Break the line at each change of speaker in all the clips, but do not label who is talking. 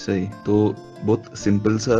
सही। तो बहुत सिंपल सा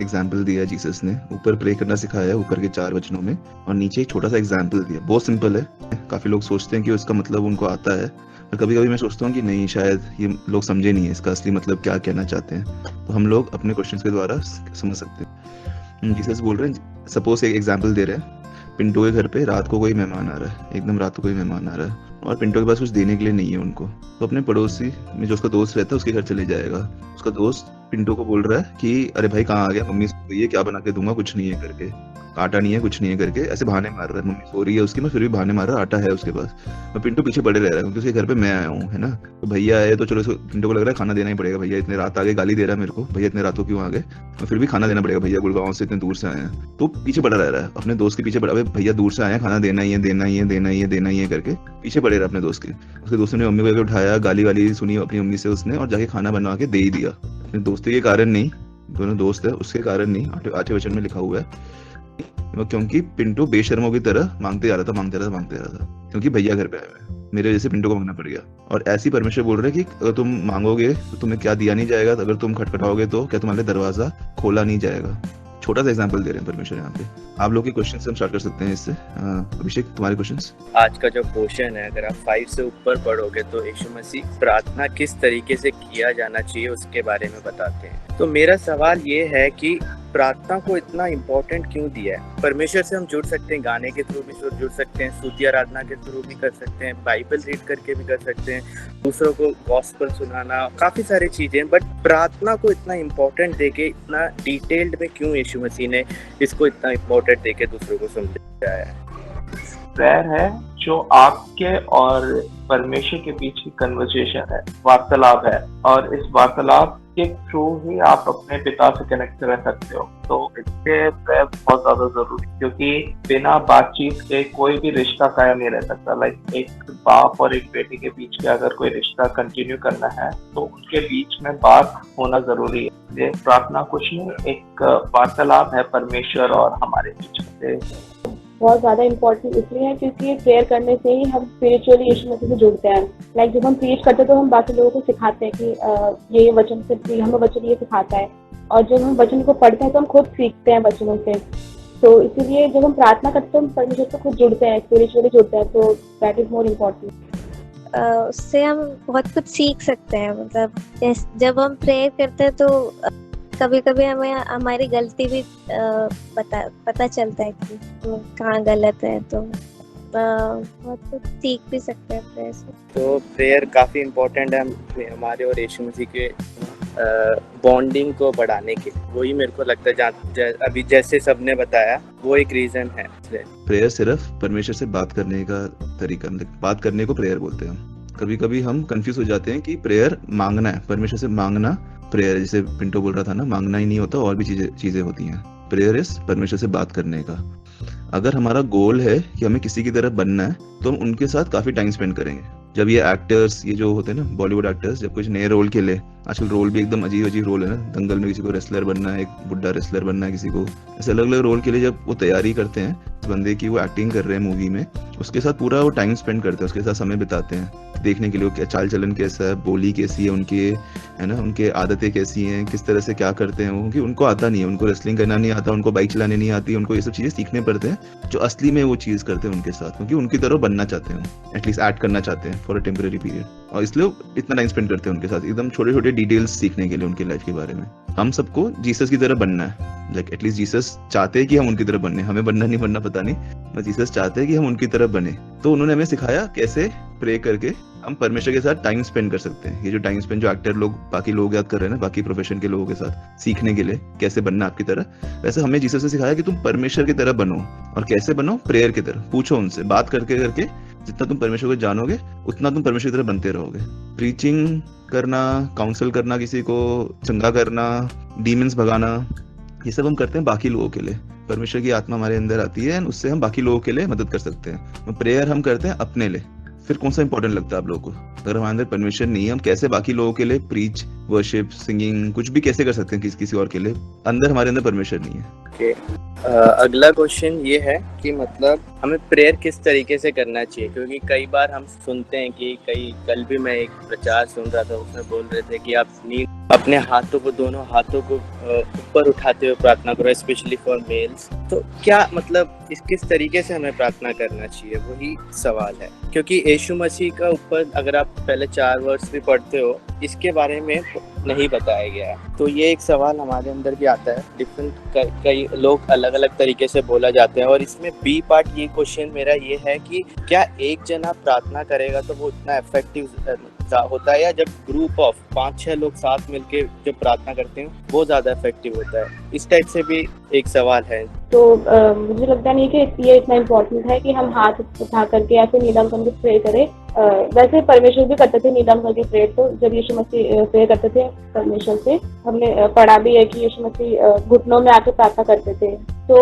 एग्जाम्पल दिया जीसस ने, ऊपर प्रे करना सिखाया है ऊपर के 4 वचनों में, और नीचे एक छोटा सा एग्जाम्पल दिया। बहुत सिंपल है, काफी लोग सोचते हैं कि उसका मतलब उनको आता है, और कभी कभी मैं सोचता हूँ कि नहीं, शायद ये लोग समझे नहीं है इसका असली मतलब क्या कहना चाहते हैं। तो हम लोग अपने क्वेश्चंस के द्वारा समझ सकते हैं। जीसस बोल रहे हैं, सपोज एक एग्जाम्पल दे रहे हैं, पिंटू के घर पे रात को कोई मेहमान आ रहा है, एकदम रात को कोई मेहमान आ रहा है, और पिंटू के पास कुछ देने के लिए नहीं है उनको। तो अपने पड़ोसी में जो उसका दोस्त रहता है उसके घर चले जाएगा। उसका दोस्त पिंटू को बोल रहा है कि अरे भाई कहाँ आ गया, मम्मी सो गई है, क्या बना के दूंगा, कुछ नहीं है करके, आटा नहीं है, कुछ नहीं है करके ऐसे बहाने मार रहा है। मम्मी सो रही है उसकी, मैं फिर भी बहाने मार रहा है, आटा है उसके पास। मैं पिंटू पीछे पड़े रह रहा है क्योंकि उसके घर पे मैं आया हूँ, है ना। तो भैया आए तो चलो, पिंटू को लग रहा है खाना देना ही पड़ेगा, भैया इतने रात आ गए, गाली दे रहा है मेरे को, भैया इतने रात को क्यों आ गए, तो फिर भी खाना देना पड़ेगा, भैया गुड़गांव से इतने दूर से आए हैं। तो पीछे पड़ा रह रहा है अपने दोस्त के पीछे पड़ा, भैया दूर से आए हैं, खाना देना ही है, देना ही है, देना ही है, देना ही है करके पीछे पड़े रहे अपने दोस्त के। उसके दोस्त ने मम्मी को उठाया, गाली वाली सुनी अपनी मम्मी से उसने, और जाके खाना बना के दे ही दिया। अपने दोस्ती के कारण नहीं, दोनों दोस्त है उसके कारण नहीं, 8वें वचन में लिखा हुआ है, क्योंकि पिंटू बेशर्मों की तरह मांगते जा रहा था, क्योंकि भैया घर पे आए हुए हैं, मेरे वजह से पिंटू को मांगना पड़ गया। और ऐसी परमेश्वर बोल रहे हैं कि अगर तुम मांगोगे तो तुम्हें क्या दिया नहीं जाएगा, अगर तुम खटखटाओगे तो क्या तुम्हारे दरवाजा खोला नहीं जाएगा। छोटा सा एग्जांपल दे रहे हैं परमेश्वर यहाँ पे। आप लोग के क्वेश्चन से हम स्टार्ट कर सकते हैं इससे। अभिषेक, तुम्हारे क्वेश्चंस।
आज का जो क्वेश्चन है, अगर आप 5 से ऊपर पढ़ोगे तो यीशु मसीह प्रार्थना किस तरीके से किया जाना चाहिए उसके बारे में बताते हैं। तो मेरा सवाल ये है कि प्रार्थना को इतना इम्पोर्टेंट क्यों दिया है। परमेश्वर से हम जुड़ सकते हैं, गाने के थ्रू भी जुड़ सकते हैं, स्तुति आराधना के थ्रू भी कर सकते हैं, बाइबल रीड करके भी कर सकते हैं, दूसरों को गॉस्पेल सुनाना, काफी सारी चीजें। बट प्रार्थना को इतना इम्पोर्टेंट देके, इतना डिटेल्ड में क्यों यीशु मसीह ने इसको इतना इम्पोर्टेंट देके दूसरों को समझाया है।
प्रेयर है जो आपके और परमेश्वर के बीच की कन्वर्सेशन है, वार्तालाप है, और इस वार्तालाप के थ्रू ही आप अपने पिता से कनेक्ट रह सकते हो। तो इसके प्रेयर बहुत ज्यादा जरूरी, क्योंकि बिना बातचीत के कोई भी रिश्ता कायम नहीं रह सकता। लाइक एक बाप और एक बेटी के बीच का अगर कोई रिश्ता कंटिन्यू करना है तो उनके बीच में बात होना जरूरी है। ये प्रार्थना कुछ नहीं, एक वार्तालाप है परमेश्वर और हमारे बीच में।
बहुत ज़्यादा इम्पोर्टेंट इसलिए है क्योंकि प्रेयर करने से ही हम स्पिरिचुअली यीशु मसीह से जुड़ते हैं। लाइक जब हम प्रीच करते हैं तो हम बाकी लोगों को सिखाते हैं कि ये वचन से हमें वचन ये सिखाता है, और जब हम वचन को पढ़ते हैं तो हम खुद सीखते हैं वचनों से। तो इसीलिए जब हम प्रार्थना करते हैं तो हम परमेश्वर से खुद जुड़ते हैं, स्पिरिचुअली जुड़ते हैं। तो दैट इज मोर इम्पोर्टेंट।
उससे हम बहुत कुछ सीख सकते हैं। मतलब जब हम प्रेयर करते हैं तो कभी कभी हमें हमारी गलती भी पता चलता है कि कहाँ गलत है, तो बहुत कुछ सीख भी सकते हैं प्रेयर से। तो
प्रेयर काफी इम्पोर्टेंट है हमारे और यीशु मसीह के बॉन्डिंग को बढ़ाने के लिए। वही मेरे को लगता है अभी जैसे सबने बताया, वो एक रीजन है।
प्रेयर सिर्फ परमेश्वर से बात करने का तरीका, मतलब बात करने को प्रेयर बोलते हैं हम। कभी कभी हम कंफ्यूज हो जाते हैं कि प्रेयर मांगना है, परमेश्वर से मांगना प्रेयर, जैसे पिंटो बोल रहा था ना, मांगना ही नहीं होता, और भी चीजें होती हैं। प्रेयर इज परमेश्वर से बात करने का। अगर हमारा गोल है कि हमें किसी की तरह बनना है तो हम उनके साथ काफी टाइम स्पेंड करेंगे। जब ये एक्टर्स, ये जो होते हैं ना बॉलीवुड एक्टर्स, जब कुछ नए रोल के लिए, आजकल रोल भी एकदम अजीब रोल है ना, दंगल में किसी को रेसलर बनना है, एक बुड्ढा रेसलर बनना है किसी को, ऐसे अलग अलग रोल के लिए जब वो तैयारी करते हैं, उस बंदे की वो एक्टिंग कर रहे हैं मूवी में, उसके साथ पूरा वो टाइम स्पेंड करते हैं, उसके साथ समय बिताते हैं, देखने के लिए क्या चाल चलन कैसा है, बोली कैसी है उनकी, है ना, उनके आदतें कैसी हैं, किस तरह से क्या करते हैं वो, क्योंकि उनको आता नहीं है, उनको रेसलिंग करना नहीं आता, उनको बाइक चलाने नहीं आती, उनको ये सब चीजें सीखने पड़ते हैं जो असली में वो चीज करते हैं उनके साथ, क्योंकि उनकी तरह बनना चाहते हैं, एटलीस्ट एक्ट करना चाहते हैं फॉर अ टेम्पररी पीरियड, और इसलिए इतना टाइम स्पेंड करते हैं उनके साथ, एकदम छोटे छोटे डिटेल्स सीखने के लिए उनकी लाइफ के बारे में। हम सबको जीसस की तरह बनना है, लाइक एटलीस्ट जीसस चाहते हैं कि हम उनकी तरह बने, हमें बनना नहीं बनना पता नहीं, बस जीसस चाहते हैं कि हम उनकी तरह बने। तो उन्होंने हमें सिखाया कैसे प्रे करके हम परमेश्वर के साथ टाइम स्पेंड कर सकते हैं। ये जो टाइम स्पेंड जो एक्टर लोग, बाकी लोग याद कर रहे हैं ना, बाकी प्रोफेशन के लोगों के साथ सीखने के लिए कैसे बनना आपकी तरह, वैसे हमें जीसस ने सिखाया कि तुम परमेश्वर की तरह बनो। और कैसे बनो? प्रेयर की तरह। पूछो उनसे, बात करके करके जितना तुम परमेश्वर को जानोगे उतना तुम परमेश्वर की तरह बनते रहोगे। प्रीचिंग करना, काउंसल करना, किसी को चंगा करना, डीमंस भगाना, ये सब हम करते हैं बाकी लोगों के लिए। परमेश्वर की आत्मा हमारे अंदर आती है, उससे हम बाकी लोगों के लिए मदद कर सकते हैं। प्रेयर हम करते हैं अपने लिए। फिर कौन सा इंपॉर्टेंट लगता है आप लोगों को? अगर हमारे अंदर परमेश्वर नहीं है, हम कैसे बाकी लोगों के लिए प्रीच, वर्शिप, सिंगिंग, कुछ भी कैसे कर सकते हैं किसी और के लिए? हमारे अंदर परमेश्वर नहीं है।
अगला क्वेश्चन ये है कि मतलब हमें प्रेयर किस तरीके से करना चाहिए, क्योंकि कई बार हम सुनते हैं कि कल भी मैं एक प्रचार सुन रहा था, उसमें बोल रहे थे कि आप अपने हाथों को, दोनों हाथों को ऊपर उठाते हुए प्रार्थना करो, स्पेशली फॉर मेल्स। तो क्या मतलब किस तरीके से हमें प्रार्थना करना चाहिए, वही सवाल है। क्योंकि यीशु मसीह का ऊपर अगर आप पहले 4 वर्ष भी पढ़ते हो, इसके बारे में नहीं बताया गया है। तो ये एक सवाल हमारे अंदर भी आता है। डिफरेंट कई लोग अलग अलग तरीके से बोला जाते हैं। और इसमें बी पार्ट ये क्वेश्चन मेरा ये है कि क्या एक जना प्रार्थना करेगा तो वो इतना इफेक्टिव होता है, या जब ग्रुप ऑफ 5-6 लोग साथ मिलके जब प्रार्थना करते हैं वो ज्यादा इफेक्टिव होता है? इस टाइप से भी एक सवाल है।
तो मुझे लगता नहीं कि ये इतना इम्पोर्टेंट है कि हम हाथ उठा करके या फिर नीलम करके प्रे करें। वैसे परमेश्वर भी करते थे नीलम करके प्रे, तो जब यीशु मसीह प्रे करते थे परमेश्वर से, हमने पढ़ा भी है कि यीशु मसीह घुटनों में आके प्रार्थना करते थे। तो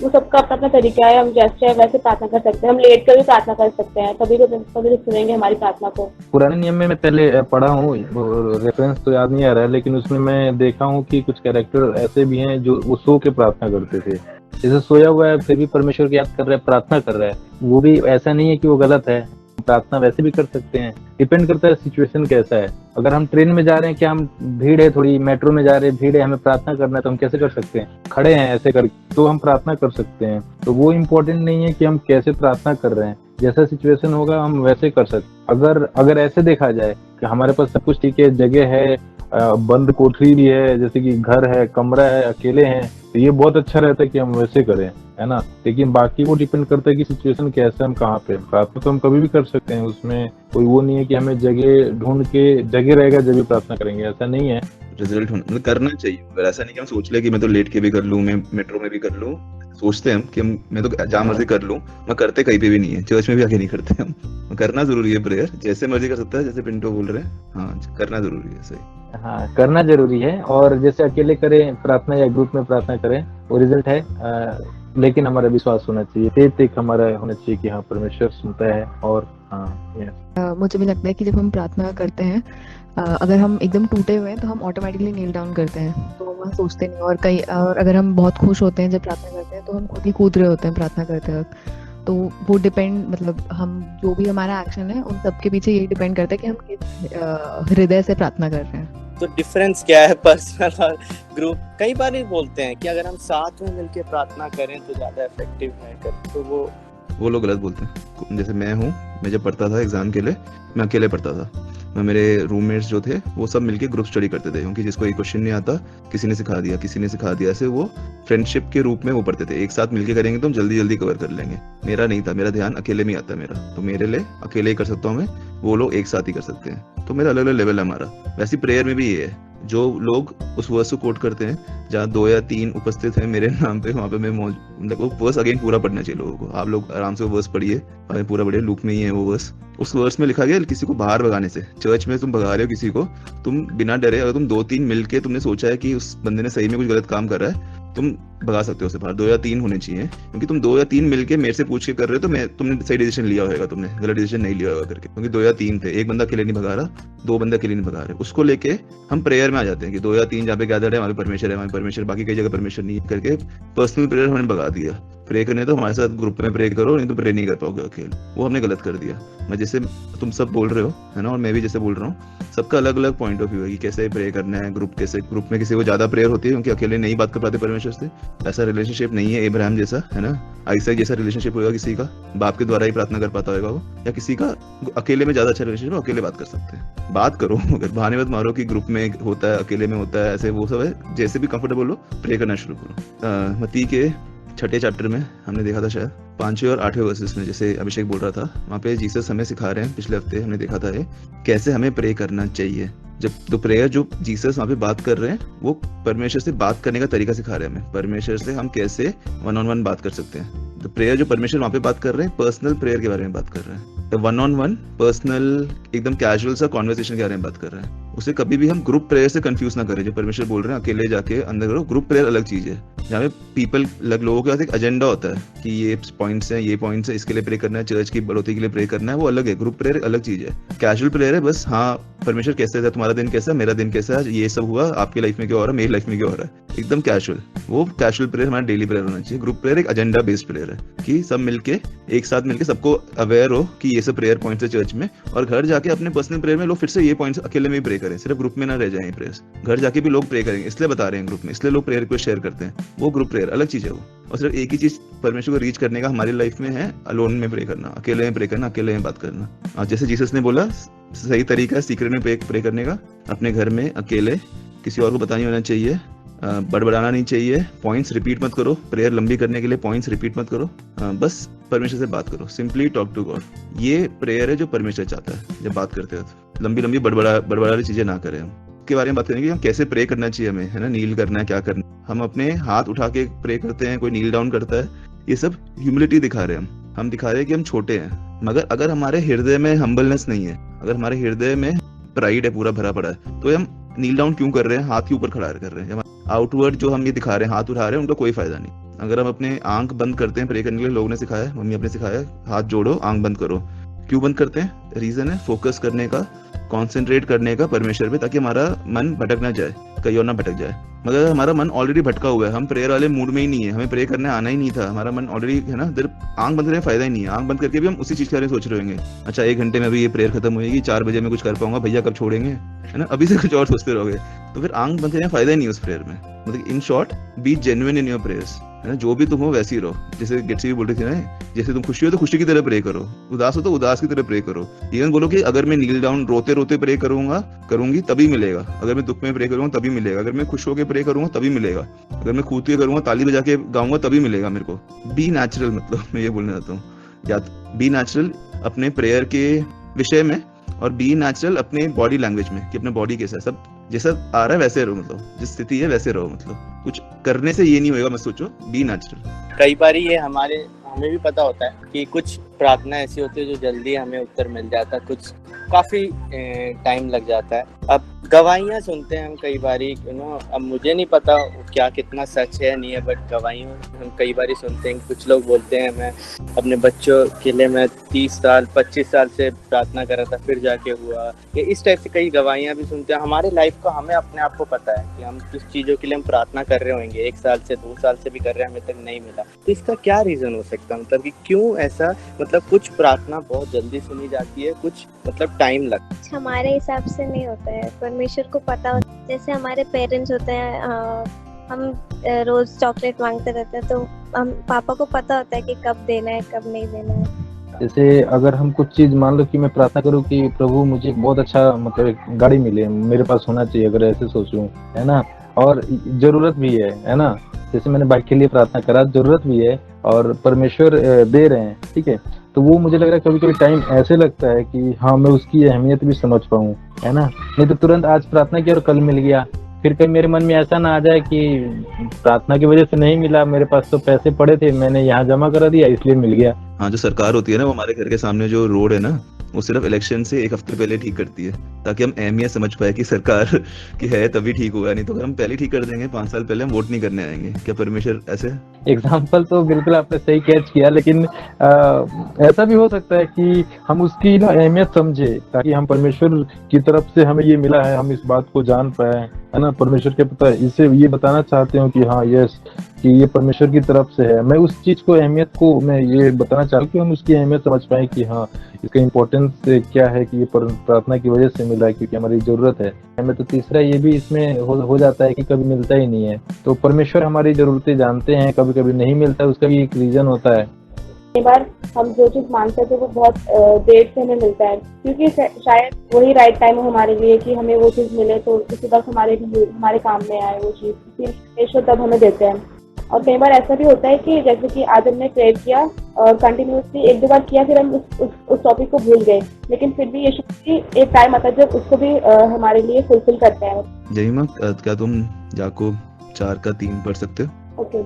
वो सबका अपना अपना तरीका है, हम जैसे चाहे वैसे प्रार्थना कर सकते हैं। हम लेट कर भी प्रार्थना कर सकते हैं, तभी तो सुनेंगे हमारी प्रार्थना को।
पुराने नियम में मैं पहले पढ़ा हूँ, रेफरेंस तो याद नहीं आ रहा है, लेकिन उसमें मैं देखा हूँ कि कुछ कैरेक्टर ऐसे भी हैं जो वो सो के प्रार्थना करते थे। जैसे सोया हुआ है फिर भी परमेश्वर की याद कर रहा है, प्रार्थना कर रहा है, वो भी ऐसा नहीं है कि वो गलत है। प्रार्थना वैसे भी कर सकते हैं, डिपेंड करता है सिचुएशन कैसा है। अगर हम ट्रेन में जा रहे हैं, क्या हम भीड़ है थोड़ी, मेट्रो में जा रहे हैं भीड़ है, हमें प्रार्थना करना है, तो हम कैसे कर सकते हैं? खड़े हैं ऐसे करके तो हम प्रार्थना कर सकते हैं। तो वो इम्पोर्टेंट नहीं है कि हम कैसे प्रार्थना कर रहे हैं, जैसा सिचुएशन होगा हम वैसे कर सकते। अगर ऐसे देखा जाए कि हमारे पास सब कुछ ठीक है, जगह है, बंद कोठरी भी है, जैसे कि घर है, कमरा है, अकेले हैं, तो ये बहुत अच्छा रहता है कि हम वैसे करें, है ना। लेकिन बाकी वो डिपेंड करता है कि सिचुएशन कैसा है, हम कहाँ पे। प्रार्थना तो हम कभी भी कर सकते हैं, उसमें कोई वो नहीं है कि हमें जगह ढूंढ के जगह रहेगा जब भी प्रार्थना करेंगे, ऐसा नहीं है।
रिजल्ट होना मतलब करना चाहिए, पर ऐसा नहीं कि हम सोच ले कि मैं तो लेट के भी कर लूँ, मैं मेट्रो में भी कर लूँ। सोचते हैं हम कि मैं तो जहाँ मर्जी कर लूँ, मैं करते कहीं पे भी नहीं है, चर्च में भी आके नहीं करते हम। करना जरूरी है प्रेयर, जैसे मर्जी कर सकता है, जैसे पिंटो बोल रहे हैं। हाँ, करना जरूरी है, सही।
हाँ, करना जरूरी है। और जैसे अकेले करें प्रार्थना या ग्रुप में प्रार्थना करें, वो रिजल्ट है, लेकिन हमारा विश्वास होना चाहिए, फेथ एक हमारा होना चाहिए कि हाँ परमेश्वर सुनता है। और हाँ,
मुझे भी लगता है कि जब हम प्रार्थना करते हैं, अगर हम एकदम टूटे हुए हैं तो हम ऑटोमेटिकली नील डाउन करते हैं, तो वहाँ सोचते नहीं। और अगर हम बहुत खुश होते हैं जब प्रार्थना करते हैं, तो हम खुद ही कूद रहे होते हैं प्रार्थना करते वक्त। तो वो डिपेंड, मतलब हम जो भी हमारा एक्शन है उन सब के पीछे यही डिपेंड करता है कि हम किस हृदय से प्रार्थना कर रहे हैं।
तो डिफरेंस क्या है पर्सनल और ग्रुप? कई बार ये बोलते हैं कि अगर हम साथ में मिलकर प्रार्थना करें तो ज्यादा इफेक्टिव है, तो वो
लोग गलत बोलते हैं। जैसे मैं जब पढ़ता था एग्जाम के लिए, मैं अकेले पढ़ता था। मैं, मेरे रूममेट्स जो थे वो सब मिलके ग्रुप स्टडी करते थे, क्योंकि जिसको एक क्वेश्चन नहीं आता किसी ने सिखा दिया, ऐसे वो फ्रेंडशिप के रूप में वो पढ़ते थे। एक साथ मिलके करेंगे तो हम जल्दी जल्दी कवर कर लेंगे। मेरा नहीं था, मेरा ध्यान अकेले में आता है मेरा, तो मेरे लिए अकेले ही कर सकता हूँ मैं, वो लोग एक साथ ही कर सकते हैं। तो मेरा अलग अलग लेवल है हमारा। वैसे प्रेयर में भी ये है, जो लोग उस वर्स को कोट करते हैं जहाँ 2 या 3 उपस्थित हैं मेरे नाम पे, वहाँ पे मैं मतलब वो वर्स अगेन पूरा पढ़ना चाहिए लोगों को। आप लोग आराम से वो वर्स पढ़िए, पूरा बढ़िया लूप में ही है वो वर्स। उस वर्स में लिखा गया किसी को बाहर भगाने से। चर्च में तुम भगा रहे हो किसी को, तुम बिना डरे, अगर तुम 2-3 मिलके तुमने सोचा है कि उस बंदे ने सही में कुछ गलत काम कर रहा है, तुम भगा सकते हो उसे बाहर। 2 या 3 होने चाहिए, क्योंकि तुम 2 या 3 मिलके मेरे से पूछ के कर रहे हो, तो तुमने सही डिसीजन लिया होगा, तुमने गलत डिसीजन नहीं लिया होगा करके। क्योंकि 2 या 3 थे, एक बंदा अकेले नहीं भगा रहा, 2 बंदे अकेले नहीं भगा रहे। उसको लेके हम प्रेयर में आ जाते हैं कि 2 या 3 जहाँ पे गैदर है वहाँ पे परमेश्वर है, वहाँ परमेश्वर, बाकी कई जगह परमेश्वर नहीं है करके पर्सनल प्रेयर हमने भगा दिया। प्रे करने तो हमारे साथ ग्रुप में प्रे करो, नहीं तो प्रे नहीं कर पाओगे अकेले। वो हमने गलत कर दिया। मैं जैसे तुम सब बोल रहे हो, है ना, और मैं भी जैसे बोल रहा हूँ, सबका अलग अलग पॉइंट ऑफ व्यू है कि कैसे प्रे करना है। ग्रुप में किसी को ज्यादा प्रेयर होती है क्योंकि अकेले नहीं बात कर पाते परमेश्वर से। ऐसा रिलेशनशिप नहीं है इब्राहिम जैसा, है ना, आइसक जैसा रिलेशनशिप होगा किसी का, बाप के द्वारा ही प्रार्थना कर पाता होगा वो, या किसी का अकेले में ज्यादा अच्छा रिलेशनशिप है, अकेले बात कर सकते हैं। बात करो, अगर बहाने मत मारो कि ग्रुप में होता है, अकेले में होता है, ऐसे वो सब है। जैसे भी कंफर्टेबल हो प्रे करना शुरू करो। मत्ती के 6 चैप्टर में हमने देखा था शायद 5वें और 8वें वर्सेस में, जैसे अभिषेक बोल रहा था, वहाँ पे जीसस हमें सिखा रहे हैं। पिछले हफ्ते हमने देखा था ये कैसे हमें प्रे करना चाहिए। जब तो प्रेयर जो जीसस वहाँ पे बात कर रहे हैं, वो परमेश्वर से बात करने का तरीका सिखा रहे हैं हमें। परमेश्वर से हम कैसे 1-on-1 बात कर सकते हैं। तो प्रेयर जो परमेश्वर वहाँ पे बात कर रहे हैं, पर्सनल प्रेयर के बारे में बात कर रहे हैं। तो 1-on-1 पर्सनल एकदम कैजुअल सा कॉन्वर्सेशन के बारे में बात कर रहे हैं। उसे कभी भी हम ग्रुप प्रेयर से कंफ्यूज ना करें। जो परमेश्वर बोल रहे हैं अकेले जाके अंदर करो, ग्रुप प्रेयर अलग चीज है, जहाँ पे पीपल लोगों के पास एक एजेंडा होता है कि ये पॉइंट्स हैं, ये पॉइंट्स हैं, इसके लिए प्रे करना है, चर्च की बढ़ोतरी के लिए प्रे करना है, वो अलग है। ग्रुप प्रेयर अलग चीज है। कैजुअल प्रेयर है बस, हाँ परमेश्वर कैसे है, तुम्हारा दिन कैसा है, मेरा दिन कैसा है, ये सब हुआ, आपकी लाइफ में क्या हो रहा है, मेरी लाइफ में क्या हो रहा है, एकदम कैजुअल। वो कैजुअल प्रेयर हमारा डेली प्रेयर होना चाहिए। ग्रुप प्रेयर एक एजेंडा बेस्ड प्रेयर है कि सब मिलके एक साथ मिलके सबको अवेयर हो कि ये सब प्रेयर पॉइंट्स है चर्च में, और घर जाके अपने पर्सनल प्रेयर में लोग फिर से ये पॉइंट्स अकेले में ही प्रे करें, सिर्फ ग्रुप में ना रह जाए प्रेयर्स। घर जाके भी लोग प्रे करेंगे, इसलिए बता रहे हैं ग्रुप में, इसलिए लोग प्रेयर को शेयर करते हैं। वो ग्रुप प्रेयर अलग चीज है वो। और सिर्फ एक ही चीज परमेश्वर को रीच करने का हमारी लाइफ में है, अलोन में प्रे करना, अकेले में प्रे करना, अकेले में बात करना। और जैसे जीसस ने बोला सही तरीका है सीक्रेट में प्रे करने का, अपने घर में अकेले, किसी और को पता नहीं होना चाहिए, बड़बड़ाना नहीं चाहिए, पॉइंट्स रिपीट मत करो, प्रेयर लंबी करने के लिए पॉइंट्स रिपीट मत करो, बस परमेश्वर से बात करो, सिंपली टॉक टू गॉड। ये प्रेयर है जो परमेश्वर चाहता है। जब बात करते हो तो लंबी लंबी बड़बड़ा चीजें ना करें। हम के बारे में बात करेंगे कि हम कैसे प्रे करना चाहिए हमें, है ना, नील करना है, क्या करना है। हम अपने हाथ उठा के प्रे करते हैं, कोई नील डाउन करता है, ये सब ह्यूमिलिटी दिखा रहे हैं हम दिखा रहे हैं कि हम छोटे हैं। मगर अगर हमारे हृदय में हम्बलनेस नहीं है, अगर हमारे हृदय में प्राइड है पूरा भरा पड़ा है, तो हम नील डाउन क्यों कर रहे हैं, हाथ के ऊपर खड़ा कर रहे हैं। आउटवर्ड जो हम ये दिखा रहे हैं, हाथ उठा रहे हैं, उनका कोई फायदा नहीं। अगर हम अपने आंख बंद करते हैं प्रे करने के लिए, लोगों ने सिखाया, मम्मी अपने सिखाया, हाथ जोड़ो, आंख बंद करो। क्यों बंद करते हैं? रीजन है फोकस करने का, कॉन्सेंट्रेट करने का परमेश्वर पे, ताकि हमारा मन भटक ना जाए, कहीं और ना भटक जाए। मगर हमारा मन ऑलरेडी भटका हुआ है, हम प्रेयर वाले मूड में ही नहीं है, हमें प्रे करने आना ही नहीं था, हमारा मन ऑलरेडी है ना, आंख बंद करने में फायदा ही नहीं है। आंख बंद करके भी हम उसी चीज के बारे में सोच रहे होंगे, अच्छा 1 घंटे में भी ये प्रेयर खत्म होगी, 4 बजे में कुछ कर पाऊंगा, भैया कब छोड़ेंगे, है ना, अभी से कुछ और सोचते रहोगे, तो फिर आंख बंद करने में फायदा ही नहीं उस प्रेयर में। मतलब in short, B genuine in your prayers, है ना, जो भी तुम हो वैसे ही रहो। जैसे गेट्सी भी बोल रही थी ना, जैसे तुम खुशी हो तो खुशी की तरह प्रे करो, उदास हो तो उदास की तरह प्रे करो। इवन बोलो कि अगर मैं नील डाउन रोते रोते प्रे करूंगी तभी मिलेगा, अगर मैं दुख में प्रे करूंगा तभी मिलेगा, अगर मैं खुश होकर प्रे करूंगा तभी मिलेगा, अगर मैं कूद के करूंगा, ताली बजा के गाऊंगा तभी मिलेगा मेरे को। बी नेचुरल, मतलब मैं ये बोलना चाहता हूँ, या बी नेचुरल अपने प्रेयर के विषय में, और बी नेचुरल अपने बॉडी लैंग्वेज में, कि अपने बॉडी कैसा, सब जैसा आ रहा है वैसे रहो, मतलब जिस स्थिति है वैसे रहो, मतलब कुछ करने से ये नहीं होएगा, मत सोचो, बी नेचुरल।
कई बार ये हमें भी पता होता है कि कुछ प्रार्थना ऐसी होती है जो जल्दी हमें उत्तर मिल जाता है, कुछ काफी टाइम लग जाता है। अब गवाहियाँ सुनते हैं हम कई बारी, अब मुझे नहीं पता क्या कितना सच है नहीं है, बट गवाहियाँ हम कई बारी सुनते हैं। कुछ लोग बोलते हैं मैं अपने बच्चों के लिए मैं 30 साल 25 साल से प्रार्थना कर रहा था, फिर जाके हुआ, या इस टाइप से कई गवाहियाँ भी सुनते हैं। हमारे लाइफ का हमें अपने आप को पता है कि हम किस चीज़ों के लिए हम प्रार्थना कर रहे होंगे, 1 साल से 2 साल से भी कर रहे हैं, हमें तक नहीं मिला। तो इसका क्या रीजन हो सकता है, मतलब कि क्यों ऐसा, मतलब कुछ प्रार्थना बहुत जल्दी सुनी जाती है, कुछ मतलब टाइम लगता है।
हमारे हिसाब से नहीं होता है, परमेश्वर को पता होता है। जैसे हमारे पेरेंट्स होते हैं, हम रोज चॉकलेट मांगते रहते हैं, तो हम पापा को पता होता है कि कब देना है कब नहीं देना है।
जैसे अगर हम कुछ चीज, मान लो कि मैं प्रार्थना करूं कि प्रभु मुझे बहुत अच्छा मतलब एक गाड़ी मिले, मेरे पास होना चाहिए, अगर ऐसे सोचूं, है ना, और जरूरत भी है ना, जैसे मैंने बाइक के लिए प्रार्थना करा, जरूरत भी है और परमेश्वर दे रहे हैं, ठीक है, तो वो मुझे लग रहा है कभी कभी टाइम ऐसे लगता है कि हाँ मैं उसकी अहमियत भी समझ पाऊँ, है ना। नहीं तो तुरंत आज प्रार्थना की और कल मिल गया, फिर कहीं मेरे मन में ऐसा ना आ जाए कि प्रार्थना की वजह से नहीं मिला, मेरे पास तो पैसे पड़े थे, मैंने यहाँ जमा करा दिया इसलिए मिल गया।
हाँ, जो सरकार होती है ना, वो हमारे घर के सामने जो रोड है ना, वो सिर्फ इलेक्शन से 1 हफ्ते पहले ठीक करती है, ताकि हम अहमियत समझ पाए कि सरकार की है तभी ठीक होगा, नहीं तो अगर हम पहले ठीक कर देंगे 5 साल पहले, हम वोट नहीं करने आएंगे। क्या परमेश्वर ऐसे?
एग्जाम्पल तो बिल्कुल आपने सही कैच किया, लेकिन ऐसा भी हो सकता है कि हम उसकी ना अहमियत समझे, ताकि हम परमेश्वर की तरफ से हमें ये मिला है, हम इस बात को जान पाए, है ना, परमेश्वर के पता है, इसे ये बताना चाहते हो कि हाँ यस, कि ये परमेश्वर की तरफ से है। मैं उस चीज को, अहमियत को मैं ये बताना चाहता हूँ कि हम उसकी अहमियत समझ पाए कि हाँ इसका इम्पोर्टेंस क्या है, कि ये प्रार्थना की वजह से मिला है, क्योंकि हमारी जरूरत है हमें। तो तीसरा ये भी इसमें हो जाता है कि कभी मिलता ही नहीं है, तो परमेश्वर हमारी जरूरतें जानते हैं, कभी कभी नहीं मिलता है, उसका भी एक रीजन होता है।
कई बार हम जो चीज मांगते थे वो बहुत देर से हमें मिलता है, क्योंकि शायद वही राइट टाइम हो हमारे लिए कि हमें वो चीज मिले, तो उसी वक्त हमारे काम में आए वो चीज, परमेश्वर तब हमें देते हैं। और कई बार ऐसा भी होता है कि जैसे कि आज हमने प्रेयर किया और कंटिन्यूसली 1-2 बार किया, फिर हम उस टॉपिक को भूल गए, लेकिन फिर भी यीशु मसीह एक टाइम आता है जब उसको भी हमारे लिए फुलफिल करते हैं।
जहीमा, क्या तुम याकूब 4:3 पढ़ सकते हो?
ओके,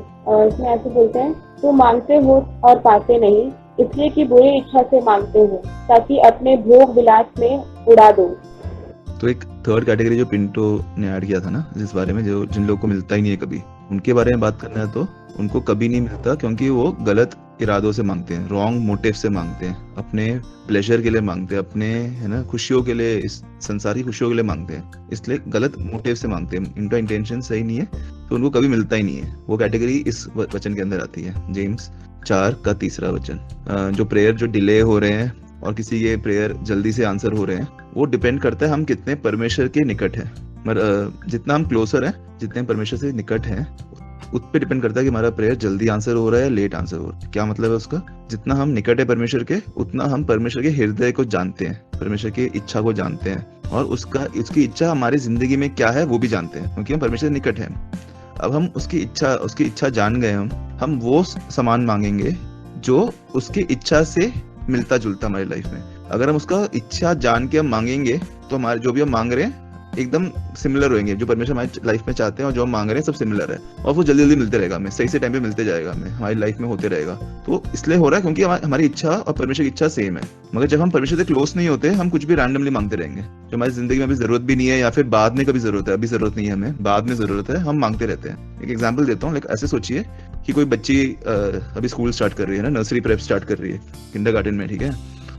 इसमें ऐसे बोलते हैं, तो मांगते हो और पाते नहीं, इसलिए कि बुरी इच्छा से मांगते हो, ताकि अपने भोग विलास में उड़ा दो।
तो एक थर्ड कैटेगरी जो पिंटो ने ऐड किया था ना, जिस बारे में, जो जिन लोगों को मिलता ही नहीं है कभी, उनके बारे में बात करना है, तो उनको कभी नहीं मिलता, क्योंकि वो गलत इरादों से मांगते हैं, रॉन्ग मोटिव से मांगते हैं, अपने प्लेजर के लिए मांगते हैं, अपने, है ना, खुशियों के लिए, इस संसार की खुशियों के लिए मांगते हैं, इसलिए गलत मोटिव से मांगते हैं, इनका इंटेंशन सही नहीं है, तो उनको कभी मिलता ही नहीं है। वो कैटेगरी इस वचन के अंदर आती है, जेम्स 4 का 3रा वचन। जो प्रेयर जो डिले हो रहे हैं और किसी के प्रेयर जल्दी से आंसर हो रहे हैं, वो डिपेंड करता है हम कितने परमेश्वर के निकट हैं। जितना हम क्लोजर हैं, जितने हम परमेश्वर से निकट हैं, उस पर डिपेंड करता है कि हमारा प्रेयर जल्दी आंसर हो रहा है या लेट आंसर हो रहा है। क्या मतलब है उसका? जितना हम निकट है परमेश्वर के, उतना हम परमेश्वर के हृदय को जानते हैं, परमेश्वर की इच्छा को जानते हैं, और उसकी इच्छा हमारी जिंदगी में क्या है वो भी जानते हैं, क्योंकि हम परमेश्वर से निकट हैं। अब हम उसकी इच्छा जान गए, हम वो सामान मांगेंगे जो उसकी इच्छा से मिलता जुलता हमारी लाइफ में। अगर हम उसका इच्छा जान के हम मांगेंगे तो हमारे जो भी हम मांग रहे हैं एकदम सिमिलर होंगे, जो परमेश्वर हमारी लाइफ में चाहते हैं और जो हम मांग रहे हैं सब सिमिलर है, और वो जल्दी जल्दी मिलते रहेगा, हमें सही से टाइम पे मिलते जाएगा, हमें हमारी लाइफ में होते रहेगा। तो इसलिए हो रहा है क्योंकि हमारी इच्छा और परमेश्वर की इच्छा सेम है। मगर जब हम परमेश्वर से क्लोज नहीं होते, हम कुछ भी रैंडमली मांगते रहेंगे जो हमारी जिंदगी में अभी जरूरत भी नहीं है, या फिर बाद में कभी जरूरत है, अभी जरूरत नहीं है हमें, बाद में जरूरत है, हम मांगते रहते हैं। एक एग्जाम्पल देता हूँ, ऐसे सोचिए कि कोई बच्ची अभी स्कूल स्टार्ट कर रही है ना, नर्सरी प्रेप स्टार्ट कर रही है, किंडरगार्टन में, ठीक है,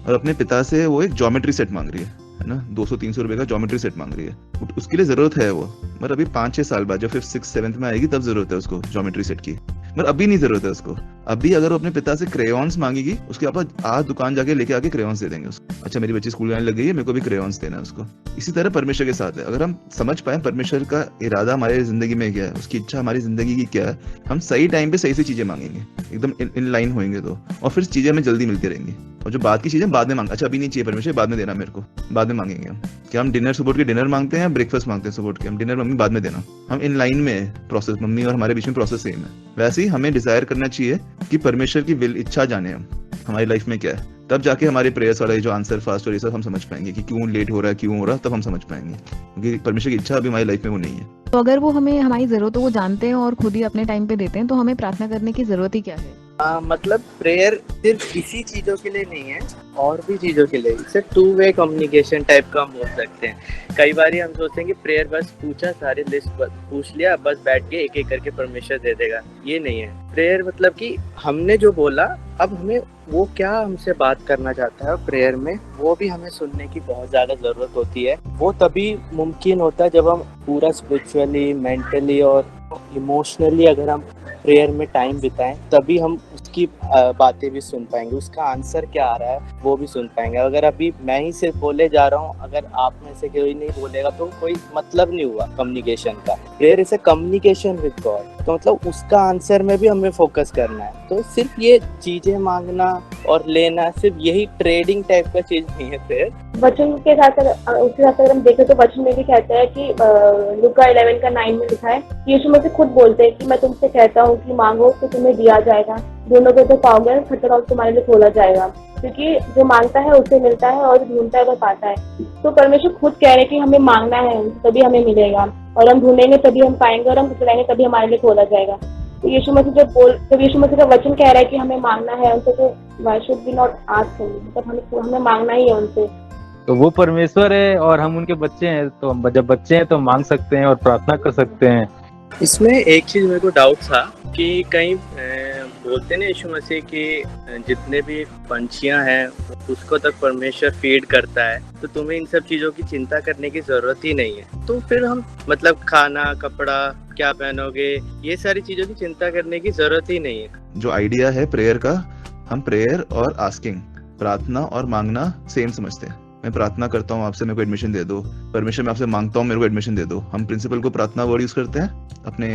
और अपने पिता से वो एक ज्योमेट्री सेट मांग रही है ना, 200-300 रुपए का ज्योमेट्री सेट मांग रही है। उसके लिए जरूरत है वो, मगर अभी 5-6 साल बाद जब 5th 6th 7th में आएगी तब जरूरत है उसको ज्योमेट्री सेट की, मगर अभी नहीं जरूरत है उसको। अभी अगर वो अपने पिता से क्रेयॉन्स मांगेगी, उसके पापा आज दुकान जाके लेके आके क्रेयॉन्स दे देंगे उसको। अच्छा, मेरी बच्ची स्कूल जाने लग गई है, मेरे को भी क्रेयॉन्स देना है उसको। इसी तरह परमेश्वर के साथ है। अगर हम समझ पाए परमेश्वर का इरादा हमारे जिंदगी में क्या है, उसकी इच्छा हमारी जिंदगी की क्या है, हम सही टाइम पे सही चीजें मांगेंगे, एकदम इन लाइन होंगे तो, और फिर चीजें हमें जल्दी मिलती रहेंगी। और जो बाद की चीजें बाद में मांग, अच्छा अभी नहीं चाहिए परमेश्वर, बाद में देना मेरे को, बाद में मांगेंगे हम। क्या हम डिनर सुबह के डिनर मांगते हैं, ब्रेकफास्ट मांगते हैं सुबह के, हम डिनर मम्मी बाद में देना, हम इन लाइन में प्रोसेस, मम्मी और हमारे बीच में प्रोसेस सेम है। वैसे ही हमें डिजायर करना चाहिए कि परमेश्वर की विल, इच्छा जाने हम हमारी लाइफ में क्या है, तब जाके हमारे प्रेयर्स वाला जो आंसर फास्ट और ये सब हम समझ पाएंगे कि क्यों लेट हो रहा है, क्यों हो रहा है, तब हम समझ पाएंगे, क्योंकि परमेश्वर की इच्छा अभी हमारी लाइफ में वो नहीं है।
तो अगर वो हमें हमारी जरूरतों को जानते हैं और खुद ही अपने टाइम पे देते हैं, तो हमें प्रार्थना करने की जरूरत ही क्या है?
मतलब प्रेयर सिर्फ इसी चीजों के लिए नहीं है, और भी चीजों के लिए। इसे 2-वे कम्युनिकेशन टाइप का हम बोल सकते हैं। कई बार हम सोचते हैं कि प्रेयर बस पूछा, सारी लिस्ट पूछ लिया, बस बैठ के एक एक करके परमेश्वर दे देगा। ये नहीं है प्रेयर। मतलब कि हमने जो बोला, अब हमें वो क्या हमसे बात करना चाहता है प्रेयर में, वो भी हमें सुनने की बहुत ज्यादा जरूरत होती है। वो तभी मुमकिन होता है जब हम पूरा स्पिरिचुअली, मेंटली और इमोशनली अगर हम प्रेयर में टाइम बिताएं, तभी हम उसकी बातें भी सुन पाएंगे, उसका आंसर क्या आ रहा है वो भी सुन पाएंगे। अगर अभी मैं ही सिर्फ बोले जा रहा हूँ, अगर आप में से कोई नहीं बोलेगा तो कोई मतलब नहीं हुआ कम्युनिकेशन का। Prayer is a communication with God, तो मतलब उसका आंसर में भी हमें फोकस करना है। तो सिर्फ ये चीजें मांगना और लेना, सिर्फ यही ट्रेडिंग टाइप का चीज नहीं है प्रेयर।
वचन के साथ उसके साथ अगर हम देखें तो वचन में भी कहता है कि लूका 11:9 में लिखा है, यीशु मसीह खुद बोलते हैं कि मैं तुमसे कहता हूँ कि मांगो तो तुम्हें दिया जाएगा, ढूंढोगे तो पाओगे, खटखटाओ तो तुम्हारे लिए खोला जाएगा। क्योंकि जो मांगता है उसे मिलता है, और ढूंढता है वो पाता है। तो परमेश्वर खुद कह रहे हैं कि हमें मांगना है तभी हमें मिलेगा, और हम ढूंढेंगे तभी हम पाएंगे, और हम खटखटाएंगे तभी हमारे लिए खोला जाएगा। तो यीशु मसीह जब यीशु मसीह का वचन कह रहा है कि हमें मांगना है उनसे, तो why should we not ask him, मतलब हमें मांगना ही है उनसे।
तो वो परमेश्वर है और हम उनके बच्चे हैं, तो हम जब बच्चे हैं तो मांग सकते हैं और प्रार्थना कर सकते हैं।
इसमें एक चीज मेरे को डाउट था कि कहीं बोलते ना यीशु मसीह की जितने भी पंछियां हैं उसको तक परमेश्वर फीड करता है, तो तुम्हें इन सब चीजों की चिंता करने की जरूरत ही नहीं है। तो फिर हम मतलब खाना, कपड़ा, क्या पहनोगे, ये सारी चीजों की चिंता करने की जरूरत ही नहीं है।
जो आइडिया है प्रेयर का, हम प्रेयर और आस्किंग, प्रार्थना और मांगना सेम समझते हैं। मैं प्रार्थना करता हूँ आपसे, मेरे को एडमिशन दे दो, परमेश्वर मैं आपसे मांगता हूँ मेरे को एडमिशन दे दो। हम प्रिंसिपल को प्रार्थना वर्ड यूज करते हैं अपने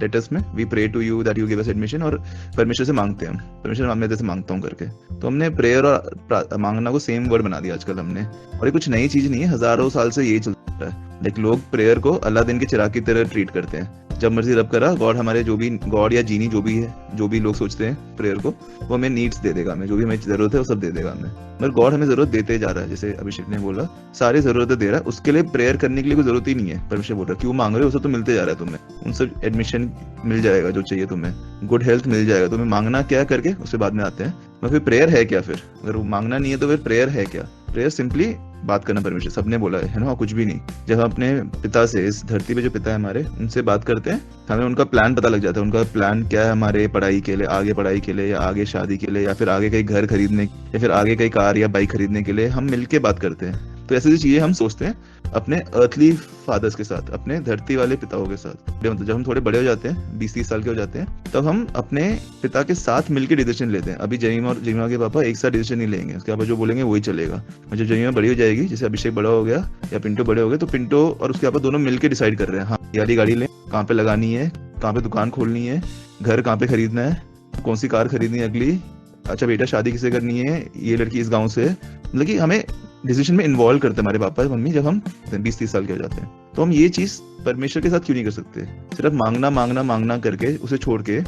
लेटर्स में, we pray to you that you give us admission, और परमेश्वर से मांगते हैं, परमेश्वर मैं जैसे मांगता हूँ करके। तो हमने प्रेयर और मांगना को सेम वर्ड बना दिया आजकल हमने, और ये कुछ नई चीज नहीं है, हजारों साल से यही चलता है। लेकिन लोग प्रेयर को अल्लाह दिन के चिराग की तरह ट्रीट करते हैं। जब मर्जी रब करा, गॉड हमारे जो भी गॉड या जीनी जो भी है, जो भी लोग सोचते हैं प्रेयर को, वो हमें नीड्स दे देगा, हमें जो भी हमें जरूरत है वो सब दे देगा हमें। मगर गॉड हमें जरूरत देते जा रहा है, जैसे अभिषेक ने बोला सारी जरूरतें दे रहा है, उसके लिए प्रेयर करने के लिए कोई जरूरत ही नहीं है। परमेश्वर बोल रहा है क्यों मांग रहे हो, उसे तो मिलते जा रहा है तुम्हें, उनसे एडमिशन मिल जाएगा जो चाहिए तुम्हें, गुड हेल्थ मिल जाएगा तुम्हें। मांगना क्या करके उसके बाद में आते हैं, मगर फिर प्रेयर है क्या? फिर अगर मांगना नहीं है तो फिर प्रेयर है क्या? प्रेयर सिंपली बात करना परमेश्वर, सबने बोला है ना, कुछ भी नहीं। जब हम अपने पिता से, इस धरती पे जो पिता है हमारे, उनसे बात करते हैं, हमें उनका प्लान पता लग जाता है। उनका प्लान क्या है हमारे पढ़ाई के लिए, आगे पढ़ाई के लिए, या आगे शादी के लिए, या फिर आगे कहीं घर खरीदने, या फिर आगे कहीं कार या बाइक खरीदने के लिए। हम मिलके बात करते हैं, तो ऐसी चीजें हम सोचते हैं अपने अर्थली फादर्स के साथ, अपने धरती वाले पिताओं के साथ। मतलब जब हम थोड़े बड़े हो जाते हैं, 20-30 साल के हो जाते हैं, तब हम अपने पिता के साथ मिलकर डिसीजन लेते हैं। अभी जमीमा और जमीमा के पापा एक साथ डिसीजन नहीं लेंगे, उसके पापा जो बोलेंगे वही चलेगा। और जब जमीमा बड़ी हो जाएगी, जैसे अभिषेक बड़ा हो गया या पिंटो बड़े हो गए, तो पिंटो और उसके पापा दोनों मिलकर डिसाइड कर रहे हैं, हाँ ये वाली गाड़ी लें, कहाँ पे लगानी है, कहाँ पे दुकान खोलनी है, घर कहाँ पे खरीदना है, कौन सी कार खरीदनी है अगली, अच्छा बेटा शादी किसे करनी है, ये लड़की इस गांव से है। मतलब कि हमें डिसीजन में इन्वॉल्व करते हैं हमारे पापा मम्मी जब हम 20-30 साल के हो जाते हैं। तो हम ये चीज परमेश्वर के साथ क्यों नहीं कर सकते? सिर्फ मांगना मांगना मांगना करके, उसे छोड़ के,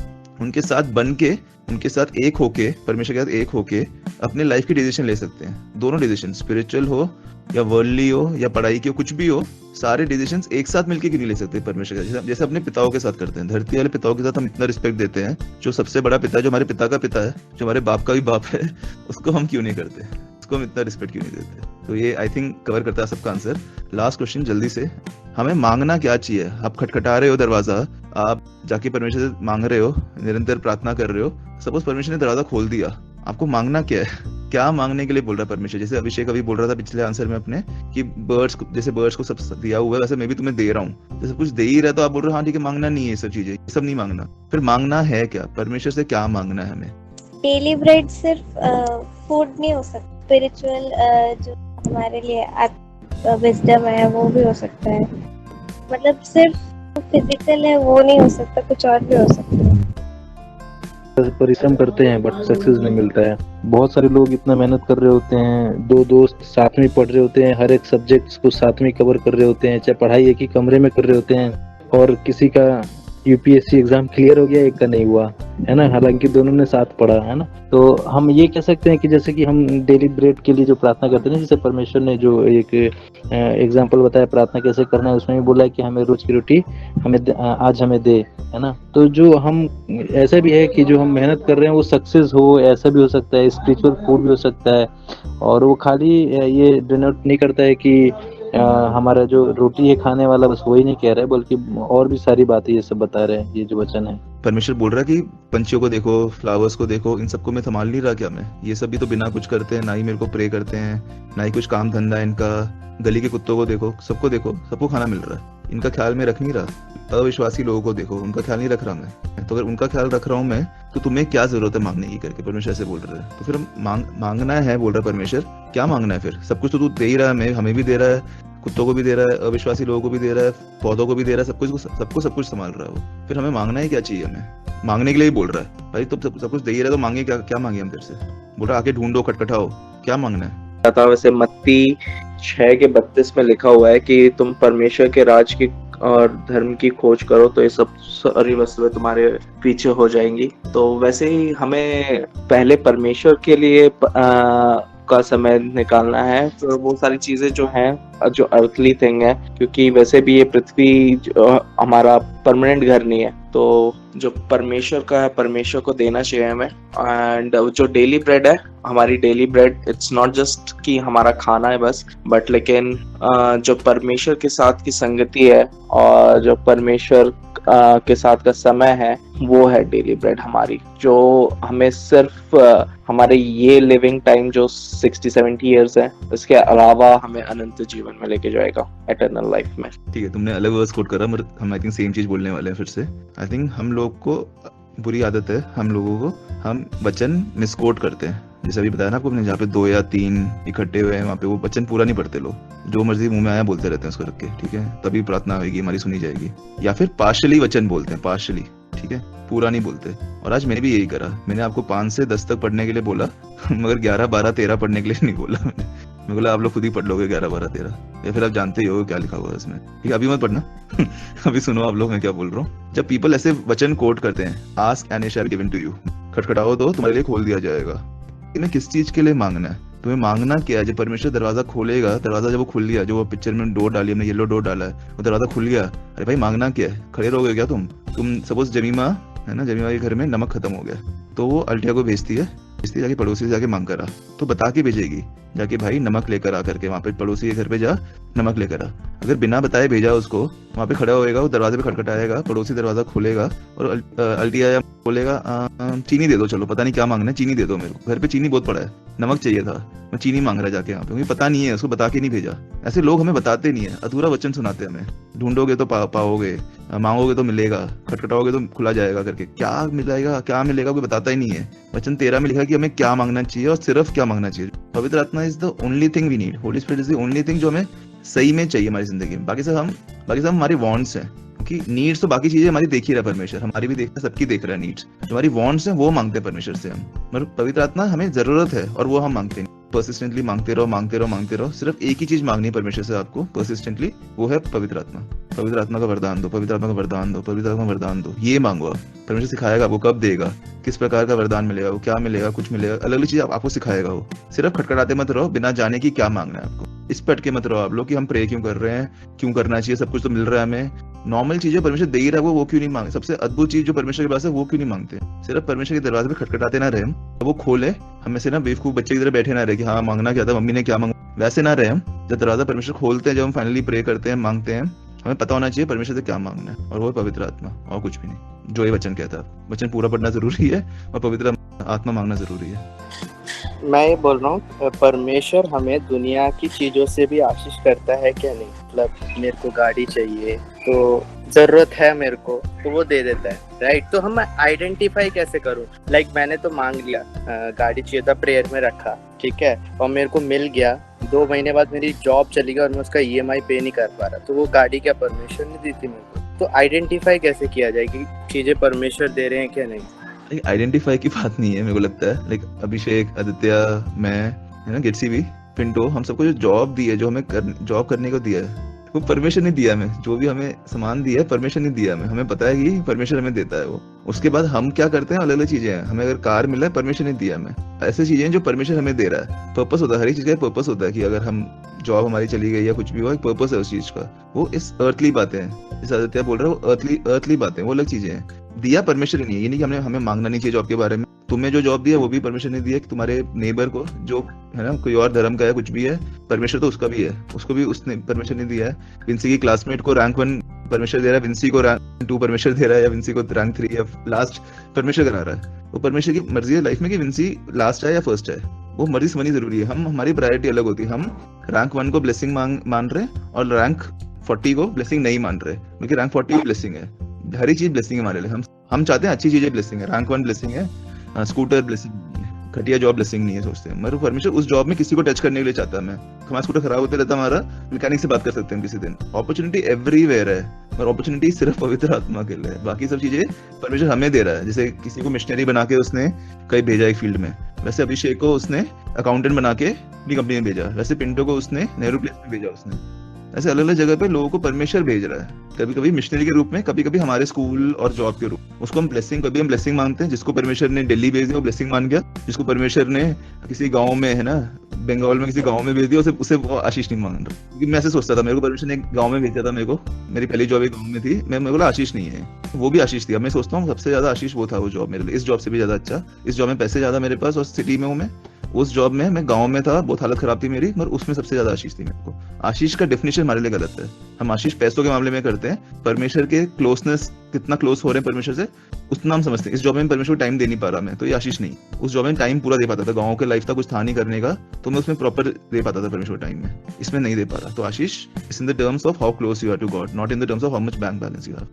उनके साथ बन के, उनके साथ एक होके, परमेश्वर के साथ एक होके अपने लाइफ की डिसीजन ले सकते हैं। दोनों डिसीजन, स्पिरिचुअल हो या वर्ल्डली हो या पढ़ाई के हो, कुछ भी हो, सारे डिसीजंस एक साथ मिलके क्यों नहीं ले सकते परमेश्वर के साथ? जैसे अपने पिताओं के साथ करते हैं। धरती वाले पिताओं के साथ हम इतना रिस्पेक्ट देते हैं, जो सबसे बड़ा पिता, जो हमारे पिता का पिता है, जो हमारे बाप का भी बाप है, उसको हम क्यों नहीं करते? उसको हम इतना रिस्पेक्ट क्यों नहीं देते? तो ये आई थिंक कवर करता है सबका आंसर। लास्ट क्वेश्चन जल्दी से, हमें मांगना क्या चाहिए? आप खटखटा रहे हो दरवाजा, आप जाके परमेश्वर से मांग रहे हो, निरंतर प्रार्थना कर रहे हो, सपोज परमेश्वर ने दरवाजा खोल दिया, आपको मांगना क्या है? क्या मांगने के लिए बोल रहा है परमेश्वर? जैसे अभिषेक अभी बोल रहा था पिछले आंसर में अपने कि बर्ड्स को, जैसे बर्ड्स को सब दिया हुआ है, वैसे मैं भी तुम्हें दे रहा हूँ। जैसे कुछ दे ही रहा है तो आप बोल रहे हो हाँ ठीक है, मांगना नहीं है ये सब चीजें, ये सब नहीं मांगना। फिर मांगना है क्या? परमेश्वर से क्या मांगना है हमें?
डेली ब्रेड सिर्फ फूड नहीं हो सकता, स्पिरिचुअल जो हमारे लिए विजडम है वो भी हो सकता है। मतलब सिर्फ फिजिकल है वो नहीं हो सकता, कुछ और भी हो सकता है।
परिश्रम करते हैं बट सक्सेस नहीं मिलता है। बहुत सारे लोग इतना मेहनत कर रहे होते हैं, दो दोस्त साथ में पढ़ रहे होते हैं, हर एक सब्जेक्ट को साथ में कवर कर रहे होते हैं, चाहे पढ़ाई एक ही कमरे में कर रहे होते हैं, और किसी का यूपीएससी एग्जाम क्लियर हो गया, एक का नहीं हुआ है ना, हालांकि दोनों ने साथ पढ़ा है ना। तो हम ये कह सकते हैं कि जैसे कि हम डेली ब्रेड के लिए जो प्रार्थना करते हैं, जैसे परमेश्वर ने जो एक एग्जाम्पल बताया प्रार्थना कैसे करना है, उसमें भी बोला है कि हमें रोज की रोटी हमें आज हमें दे, है ना। तो जो हम ऐसा भी है कि जो हम मेहनत कर रहे हैं वो सक्सेस हो, ऐसा भी हो सकता है, स्पिरिचुअल फूड भी हो सकता है। और वो खाली ये डिनोट नहीं करता है कि हमारा जो रोटी है खाने वाला बस वही नहीं कह रहा है, बल्कि और भी सारी बातें ये सब बता रहे हैं, ये जो वचन है।
परमेश्वर बोल रहा है कि पंछियों को देखो, फ्लावर्स को देखो, इन सबको मैं संभाल नहीं रहा क्या मैं? ये सब भी तो बिना कुछ करते हैं, ना ही मेरे को प्रे करते हैं, ना ही कुछ काम धंधा इनका। गली के कुत्तों को देखो, सबको खाना मिल रहा है, इनका ख्याल मैं रख नहीं रहा। अविश्वासी लोगों को देखो, उनका ख्याल नहीं रख रहा मैं। तो अगर उनका ख्याल रख रहा हूँ मैं, तो तुम्हें क्या जरूरत है मांगने की करके? परमेश्वर ऐसे बोल रहे हैं। तो फिर मांगना है, बोल रहा है परमेश्वर, क्या मांगना है फिर? सब कुछ तो तू दे ही रहा है, हमें भी दे रहा है, कुत्तों को भी दे रहा है, अविश्वासी लोगों को भी दे रहा है, पौधों को भी दे रहा है, सब कुछ संभाल रहा है वो। फिर हमें मांगना ही क्या चाहिए? हमें मांगने के लिए ही बोल रहा है भाई, तो सब कुछ दे ही रहा है तो मांगे क्या मांगे हम तेरे से? बोल रहा आके ढूंढो, खटखटाओ, क्या मांगना है?
वैसे मत्ती 6:32 में लिखा हुआ है कि तुम परमेश्वर के राज की और धर्म की खोज करो तो ये सब सारी वस्तुएं तुम्हारे पीछे हो जाएंगी। तो वैसे ही हमें पहले परमेश्वर के लिए का समय निकालना है। तो वो सारी चीजें जो हैं, जो अर्थली थिंग है, क्योंकि वैसे भी ये पृथ्वी हमारा परमानेंट घर नहीं है, तो जो परमेश्वर का है परमेश्वर को देना चाहिए हमें। एंड जो डेली ब्रेड है, हमारी daily bread it's not just कि हमारा खाना है बस, बट लेकिन जो परमेश्वर के साथ की संगति है और जो परमेश्वर के साथ का समय है, वो है डेली ब्रेड हमारी, जो हमें सिर्फ हमारे ये लिविंग टाइम जो 60-70 ईयर्स है, इसके अलावा हमें अनंत जीवन में लेके जाएगा, एटर्नल लाइफ में।
ठीक है, तुमने अलग वर्ड्स कोट करा, मगर हम आई थिंक सेम चीज बोलने वाले हैं फिर से। आई थिंक हम लोग को बुरी आदत है, हम लोगों को, हम वचन मिसकोट करते हैं। जैसे अभी बताया ना आपको, जहाँ पे 2 या 3 इकट्ठे हुए हैं, वहाँ पे वो वचन पूरा नहीं पढ़ते लोग, जो मर्जी मुंह में आया बोलते रहते हैं उसको रख के, ठीक है, तभी प्रार्थना होगी, हमारी सुनी जाएगी। या फिर पार्शली वचन बोलते हैं, पार्शली, ठीक है, पूरा नहीं बोलते। और आज मैंने भी यही करा, मैंने आपको 5 से 10 तक पढ़ने के लिए बोला मगर 11, 12, 13 पढ़ने के लिए नहीं बोला मैं बोला आप लोग खुद ही पढ़ लोगे 11, 12, 13, या फिर आप जानते ही हो क्या लिखा हुआ है इसमें, ठीक है, अभी मत पढ़ना अभी सुनो आप लोग मैं क्या बोल रहा हूँ। जब पीपल ऐसे वचन कोट करते हैं, ask and it shall be given to you, खटखटाओ तो तुम्हारे लिए खोल दिया जाएगा। इन्हें किस चीज के लिए मांगना है? तुम्हें मांगना क्या है? जब परमेश्वर दरवाजा खोलेगा, दरवाजा जब वो खुल गया, जो वो पिक्चर में डोर डाली हमने, येलो डोर डाला है, वो दरवाजा खुल गया, अरे भाई मांगना क्या है? खड़े रहोगे क्या तुम सपोज जमीमा है ना, जमीमा के घर में नमक खत्म हो गया, तो वो अल्टिया को भेजती है जाके पड़ोसी से जाके मांग करा, तो बता के भेजेगी जाके भाई नमक लेकर आ करके वहाँ पे पड़ोसी के घर पे जा, नमक लेकर आ। अगर बिना बताए भेजा उसको, वहाँ पे खड़ा होएगा, वो दरवाजे पे खटखटाएगा, पड़ोसी दरवाजा खोलेगा और अल्टिया या बोलेगा चीनी दे दो, चलो पता नहीं क्या मांगना है, चीनी दे दो मेरे को, घर पे चीनी बहुत पड़ा है, नमक चाहिए था, मैं चीनी मांग रहा जाके यहाँ पे, मुझे पता नहीं है, उसको बता के नहीं भेजा। ऐसे लोग हमें बताते नहीं है, अधूरा वचन सुनाते हमें, ढूंढोगे तो पाओगे, मांगोगे तो मिलेगा, खटखटाओगे तो खुला जाएगा करके, क्या मिलेगा क्या मिलेगा कोई बताता ही नहीं है। वचन 13 में लिखा है कि हमें क्या मांगना चाहिए और सिर्फ क्या मांगना चाहिए। पवित्र आत्मा is the only thing we need, holy spirit is the only thing जो हमें सही में चाहिए हमारी जिंदगी में। बाकी सब हमारी वांट्स हैं, क्योंकि नीड्स तो बाकी चीजें हमारी देख ही रहा है परमेश्वर, हमारी भी देख रहा है, सबकी देख रहा है नीड्स। जो हमारी वांट्स हैं वो मांगते हैं परमेश्वर से हम, मतलब पवित्र आत्मा हमें जरूरत है और वो हम मांगते हैं। परसिस्टेंटली मांगते रहो, सिर्फ एक ही चीज मांगनी है परमेश्वर से आपको परसिस्टेंटली, वो है पवित्र आत्मा। पवित्र आत्मा का वरदान दो, पवित्र आत्मा का वरदान दो, पवित्र आत्मा का वरदान दो, ये मांगो आप। परमेश्वर सिखाएगा आपको कब देगा, किस प्रकार का वरदान मिलेगा, वो क्या मिलेगा, कुछ मिलेगा, अलग अलग चीज आपको सिखाएगा वो। सिर्फ खटखटाते मत रहो बिना जाने की क्या मांगना है आपको। इस पे अटके मत रहो आप लोग कि हम प्रे क्यों कर रहे हैं, क्यों करना चाहिए, सब कुछ तो मिल रहा है हमें। नॉर्मल चीजें परमेश्वर दे ही रहा है, वो क्यों नहीं मांगे। सबसे अद्भुत चीज जो परमेश्वर के पास है वो क्यों नहीं मांगते। सिर्फ परमेश्वर के दरवाजे पे खटखटाते ना रहे हम, वो खोले, हमें से ना बेवकूफ बच्चे की तरह बैठे ना रहे कि हाँ मांगना क्या था, मम्मी ने क्या मांगा, वैसे ना रहे हम। जब दरवाजा परमेश्वर खोलते हैं, जब हम फाइनली प्रे करते हैं, मांगते हैं, हमें पता होना चाहिए परमेश्वर से क्या मांगना है, और वो है पवित्र आत्मा और कुछ भी नहीं। जो ये वचन कहता है, वचन पूरा पढ़ना जरूरी है और पवित्र आत्मा मांगना जरूरी है।
मैं ये बोल रहा हूँ, परमेश्वर हमें दुनिया की चीजों से भी आशीष करता है क्या नहीं। मतलब मेरे को गाड़ी चाहिए तो जरूरत है मेरे को, तो वो दे देता है, राइट। तो हम आइडेंटिफाई कैसे करूँ, लाइक मैंने तो मांग लिया, गाड़ी चाहिए था, प्रेयर में रखा, ठीक है, और मेरे को मिल गया, 2 महीने बाद मेरी जॉब चली गई और मैं उसका EMI पे नहीं कर पा रहा, तो वो गाड़ी क्या परमेश्वर ने दी थी मेरे को। तो आइडेंटिफाई कैसे किया जाए कि चीजें परमेश्वर दे रहे हैं क्या नहीं।
आइडेंटिफाई की बात नहीं है, मेरे को लगता है लाइक अभिषेक, आदित्य, मैं, है ना, गिट्सी भी, पिंटो, हम सबको जो जॉब दी है, जो हमें जॉब करने को दिया है, वो परमेश्वर ने दिया हमें। जो भी हमें सामान दिया है परमेश्वर ने दिया हमें पता है कि परमेश्वर हमें देता है वो। उसके बाद हम क्या करते हैं, अलग अलग चीजें हैं। हमें अगर कार मिला है, परमेश्वर ने दिया हमें। ऐसी चीजें जो परमेश्वर हमें दे रहा है, पर्पस होता है, हर एक चीज का पर्पस होता है कि अगर हम जॉब हमारी चली गई या कुछ भी हुआ, एक पर्पस है उस चीज का। वो इस अर्थली बातें हैं, इस आदित्य बोल रहा है, वो अर्थली बातें, वो अलग चीजें हैं। दिया परमेश्वर ने, ये नहीं कि हमें मांगना नहीं चाहिए जॉब के बारे में। तुम्हें जो जॉब दिया वो भी परमेश्वर ने दिया, कि तुम्हारे नेबर को जो है ना, कोई और धर्म का है, कुछ भी है, परमेश्वर तो उसका भी है, उसको भी उसने परमेश्वर ने दिया है। विंसी की क्लासमेट को रैंक 1 परमेश्वर दे रहा है, विंसी को रैंक 2 परमेश्वर दे रहा है, या विंसी को रैंक 3 या लास्ट परमेश्वर करा रहा है। वो परमेश्वर की मर्जी है लाइफ में कि विंसी लास्ट है या फर्स्ट है, वो मर्जी समझनी जरूरी है। हमारी प्रायोरिटी अलग होती है। हम रैंक 1 को ब्लेसिंग मान रहे और रैंक 40 को ब्लेसिंग नहीं मान रहे, क्योंकि रैंक 40 ब्लेसिंग है, हर एक चीज ब्लेसिंग है हमारे लिए। हम चाहते हैं अच्छी चीजें ब्लेसिंग है, रैंक 1 ब्लेसिंग है, स्कूटर ब्लेसिंग नहीं है, घटिया जॉब ब्लेसिंग नहीं है, सोचते हैं। मगर परमेश्वर उस जॉब में किसी को टच करने के लिए चाहता है। हमारा स्कूटर खराब होते रहता, हमारा मैकेनिक से बात कर सकते हैं किसी दिन। अपॉर्चुनिटी एवरीवेयर है, और अपॉर्चुनिटी सिर्फ पवित्र आत्मा के लिए है। बाकी सब चीजें परमेश्वर हमें दे रहा है। जैसे किसी को मिशनरी बना के उसने कहीं भेजा एक फील्ड में, वैसे अभिषेक को उसने अकाउंटेंट बना के अपनी कंपनी में भेजा, वैसे पिंटो को उसने नेहरू प्लेस में भेजा। उसने ऐसे अलग अलग जगह पे लोगों को परमेश्वर भेज रहा है, कभी कभी मिशनरी के रूप में, कभी कभी हमारे स्कूल और जॉब के रूप में। उसको हम ब्लेसिंग, कभी हम ब्लेसिंग मांगते हैं। जिसको परमेश्वर ने दिल्ली भेज दिया वो ब्लेसिंग मान गया, जिसको परमेश्वर ने किसी गांव में, है ना, बंगाल में किसी गांव में भेज दिया, उसे वो आशीष नहीं मांग रहा। क्योंकि मैं ऐसे सोचता था, मेरे को परमेश्वर ने गांव में भेजा था, मेरे को मेरी पहली जॉब एक गांव में थी, मेरे को आशीष नहीं है, वो भी आशीष दिया। मैं सोचता हूँ सबसे ज्यादा आशीष वो था, वो जॉब मेरे लिए, इस जॉब से भी ज्यादा अच्छा। इस जॉब में पैसे ज्यादा मेरे पास और सिटी में हूँ मैं, उस जॉब में मैं गांव में था, बहुत हालत खराब थी मेरी, मगर उसमें सबसे ज्यादा आशीष थी मेरे को। आशीष का डेफिनेशन हमारे लिए गलत है। हम आशीष पैसों के मामले में करते हैं, परमेश्वर के क्लोजनेस, कितना क्लोज हो रहे हैं परमेश्वर से, उतना हम समझते हैं। इस जॉब में परमेश्वर टाइम दे नहीं पा रहा मैं, तो ये आशीष नहीं। उस जॉब में टाइम पूरा दे पाता था, गाँव के लाइफ था, कुछ था नहीं करने का, तो मैं उसमें प्रॉपर दे पाता था परमेश्वर टाइम में, इसमें नहीं दे पा रहा। तो आशीष is in the terms of how close you are to God, not in the terms of how much bank balance you have.